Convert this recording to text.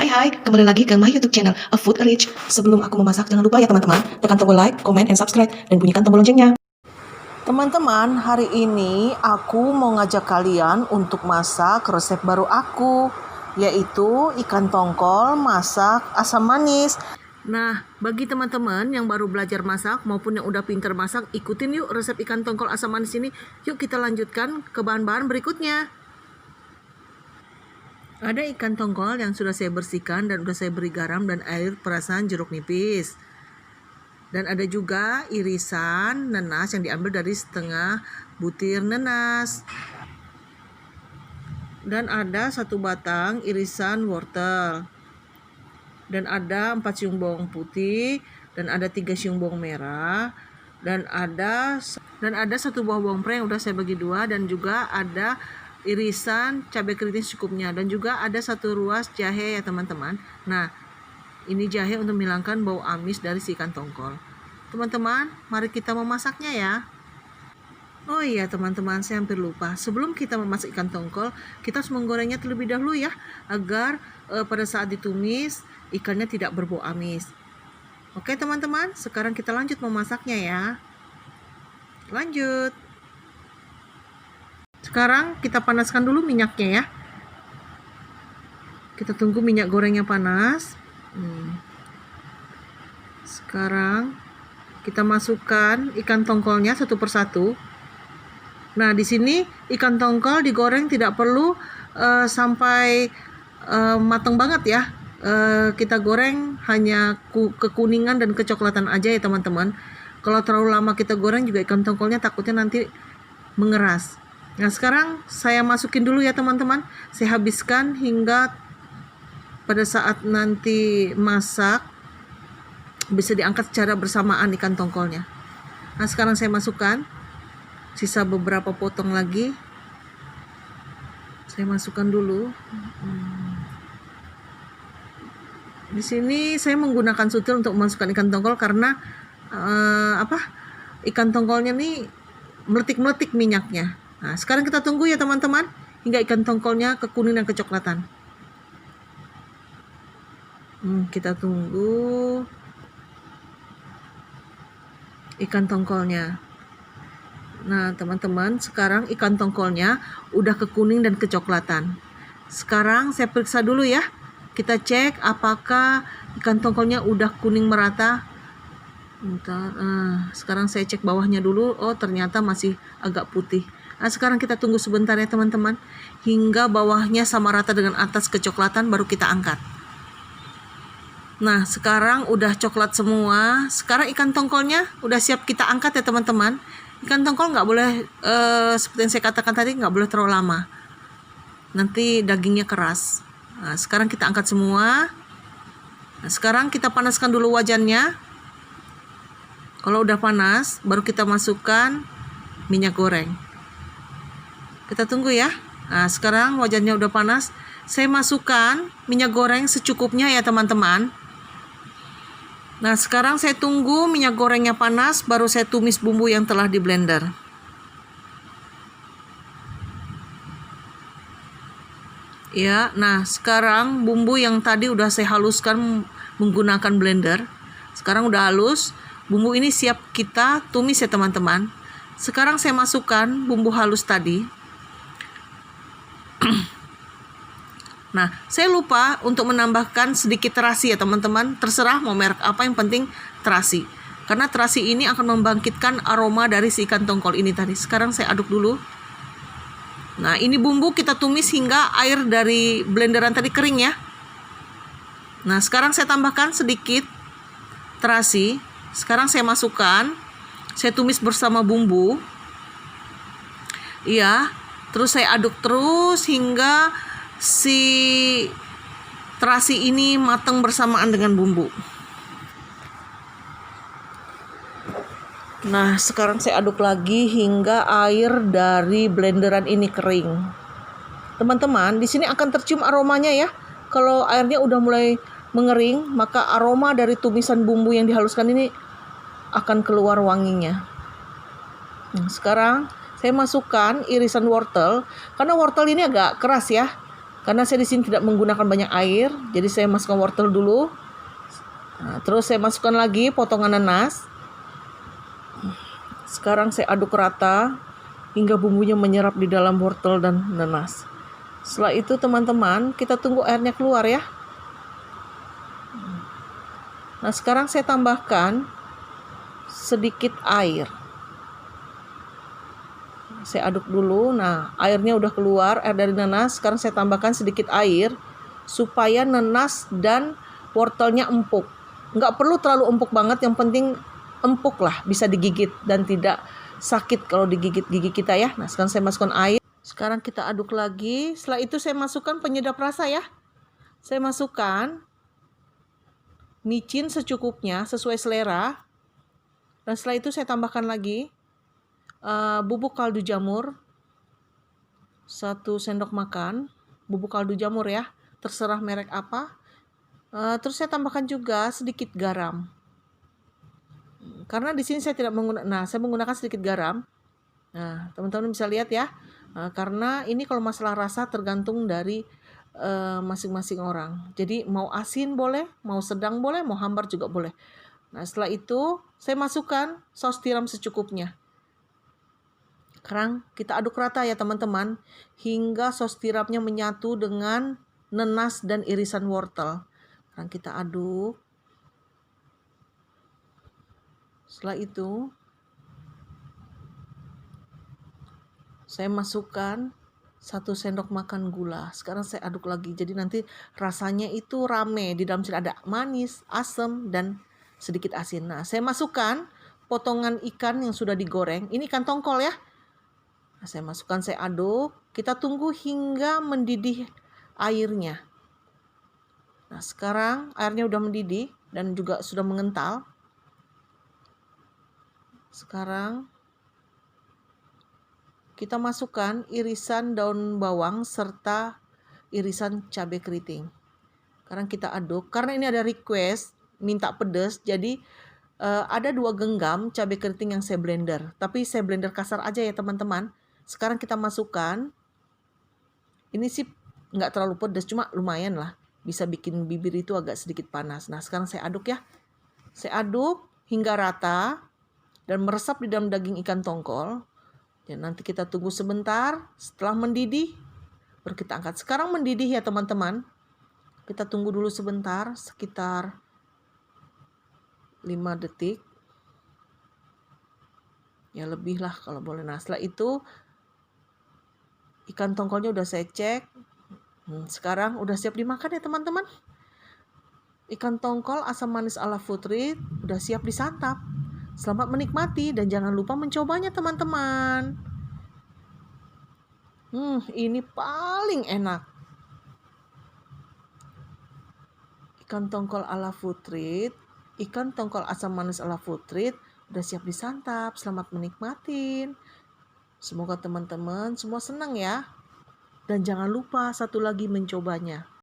Hai, kembali lagi ke my YouTube channel, A Food Rich. Sebelum aku memasak, jangan lupa ya teman-teman, tekan tombol like, comment, and subscribe, dan bunyikan tombol loncengnya. Teman-teman, hari ini aku mau ngajak kalian untuk masak resep baru aku, yaitu ikan tongkol masak asam manis. Nah, bagi teman-teman yang baru belajar masak maupun yang udah pinter masak, ikutin yuk resep ikan tongkol asam manis ini. Yuk kita lanjutkan ke bahan-bahan berikutnya. Ada ikan tongkol yang sudah saya bersihkan dan sudah saya beri garam dan air perasan jeruk nipis. Dan ada juga irisan nanas yang diambil dari setengah butir nanas. Dan ada 1 batang irisan wortel. Dan ada 4 siung bawang putih, dan ada 3 siung bawang merah, dan ada 1 buah bawang merah yang udah saya bagi 2, dan juga ada irisan cabai keriting secukupnya, dan juga ada 1 ruas jahe ya teman-teman. Nah, ini jahe untuk menghilangkan bau amis dari si ikan tongkol. Teman-teman, mari kita memasaknya ya. Oh iya teman-teman, saya hampir lupa. Sebelum kita memasak ikan tongkol, kita harus menggorengnya terlebih dahulu ya, agar pada saat ditumis ikannya tidak berbau amis. Oke teman-teman, sekarang kita lanjut memasaknya ya. Lanjut. Sekarang kita panaskan dulu minyaknya ya. Kita tunggu minyak gorengnya panas. Sekarang kita masukkan ikan tongkolnya satu persatu. Nah, di sini ikan tongkol digoreng tidak perlu sampai matang banget ya. Kita goreng hanya kekuningan dan kecoklatan aja ya teman-teman. Kalau terlalu lama kita goreng juga ikan tongkolnya takutnya nanti mengeras. Nah, sekarang saya masukin dulu ya teman-teman. Saya habiskan hingga pada saat nanti masak bisa diangkat secara bersamaan ikan tongkolnya. Nah, sekarang saya masukkan sisa beberapa potong lagi. Saya masukkan dulu. Di sini saya menggunakan sutil untuk memasukkan ikan tongkol karena ikan tongkolnya nih meletik-meletik minyaknya. Nah, sekarang kita tunggu ya teman-teman hingga ikan tongkolnya kekuningan dan kecoklatan. Kita tunggu ikan tongkolnya. Nah, teman-teman, sekarang ikan tongkolnya udah kekuning dan kecoklatan. Sekarang saya periksa dulu ya. Kita cek apakah ikan tongkolnya udah kuning merata. Bentar, sekarang saya cek bawahnya dulu. Oh, ternyata masih agak putih. Nah, sekarang kita tunggu sebentar ya teman-teman, hingga bawahnya sama rata dengan atas kecoklatan, baru kita angkat. Nah, sekarang udah coklat semua. Sekarang ikan tongkolnya udah siap kita angkat ya teman-teman. Ikan tongkol nggak boleh seperti yang saya katakan tadi, nggak boleh terlalu lama. Nanti dagingnya keras. Nah, sekarang kita angkat semua. Nah, sekarang kita panaskan dulu wajannya. Kalau udah panas, baru kita masukkan minyak goreng. Kita tunggu ya. Nah, sekarang wajannya udah panas. Saya masukkan minyak goreng secukupnya ya teman-teman. Nah, sekarang saya tunggu minyak gorengnya panas, baru saya tumis bumbu yang telah di blender. Ya, nah sekarang bumbu yang tadi udah saya haluskan menggunakan blender. Sekarang udah halus. Bumbu ini siap kita tumis ya teman-teman. Sekarang saya masukkan bumbu halus tadi. Nah, saya lupa untuk menambahkan sedikit terasi ya teman-teman. Terserah mau merek apa, yang penting terasi. Karena terasi ini akan membangkitkan aroma dari si ikan tongkol ini tadi. Sekarang saya aduk dulu. Nah, ini bumbu kita tumis hingga air dari blenderan tadi kering ya. Nah, sekarang saya tambahkan sedikit terasi. Sekarang saya masukkan. Saya tumis bersama bumbu. Iya, terus saya aduk terus hingga si terasi ini matang bersamaan dengan bumbu. Nah, sekarang saya aduk lagi hingga air dari blenderan ini kering. Teman-teman, di sini akan tercium aromanya ya. Kalau airnya udah mulai mengering, maka aroma dari tumisan bumbu yang dihaluskan ini akan keluar wanginya. Nah, sekarang saya masukkan irisan wortel. Karena wortel ini agak keras ya. Karena saya di sini tidak menggunakan banyak air, jadi saya masukkan wortel dulu. Nah, terus saya masukkan lagi potongan nanas. Sekarang saya aduk rata hingga bumbunya menyerap di dalam wortel dan nanas. Setelah itu teman-teman, kita tunggu airnya keluar ya. Nah, sekarang saya tambahkan sedikit air. Saya aduk dulu. Nah, airnya udah keluar, air dari nanas. Sekarang saya tambahkan sedikit air supaya nanas dan wortelnya empuk. Nggak perlu terlalu empuk banget, yang penting empuk lah, bisa digigit dan tidak sakit kalau digigit gigi kita ya. Nah, sekarang saya masukkan air. Sekarang kita aduk lagi. Setelah itu saya masukkan penyedap rasa ya. Saya masukkan micin secukupnya sesuai selera. Dan setelah itu saya tambahkan lagi bubuk kaldu jamur 1 sendok makan. Bubuk kaldu jamur ya, terserah merek apa. Terus saya tambahkan juga sedikit garam. Karena di sini saya tidak menggunakan, saya menggunakan sedikit garam. Nah, teman-teman bisa lihat ya. Karena ini kalau masalah rasa tergantung dari masing-masing orang. Jadi mau asin boleh, mau sedang boleh, mau hambar juga boleh. Nah, setelah itu saya masukkan saus tiram secukupnya. Sekarang kita aduk rata ya teman-teman, hingga saus tiramnya menyatu dengan nanas dan irisan wortel. Sekarang kita aduk. Setelah itu saya masukkan 1 sendok makan gula. Sekarang saya aduk lagi. Jadi nanti rasanya itu rame. Di dalam sini ada manis, asam, dan sedikit asin. Nah, saya masukkan potongan ikan yang sudah digoreng. Ini ikan tongkol ya. Nah, saya masukkan, saya aduk. Kita tunggu hingga mendidih airnya. Nah, sekarang airnya udah mendidih dan juga sudah mengental. Sekarang kita masukkan irisan daun bawang serta irisan cabai keriting. Sekarang kita aduk. Karena ini ada request minta pedas, jadi ada 2 genggam cabai keriting yang saya blender. Tapi saya blender kasar aja ya teman-teman. Sekarang kita masukkan. Ini sih nggak terlalu pedas, cuma lumayan lah. Bisa bikin bibir itu agak sedikit panas. Nah, sekarang saya aduk ya. Saya aduk hingga rata dan meresap di dalam daging ikan tongkol. Dan nanti kita tunggu sebentar. Setelah mendidih, baru kita angkat. Sekarang mendidih ya teman-teman. Kita tunggu dulu sebentar, sekitar 5 detik. Ya lebih lah kalau boleh. Nah, setelah itu ikan tongkolnya udah saya cek. Sekarang udah siap dimakan ya teman-teman. Ikan tongkol asam manis ala Foodrit udah siap disantap. Selamat menikmati dan jangan lupa mencobanya teman-teman. Ini paling enak. Ikan tongkol ala Foodrit, ikan tongkol asam manis ala Foodrit udah siap disantap. Selamat menikmati. Semoga teman-teman semua senang ya. Dan jangan lupa satu lagi mencobanya.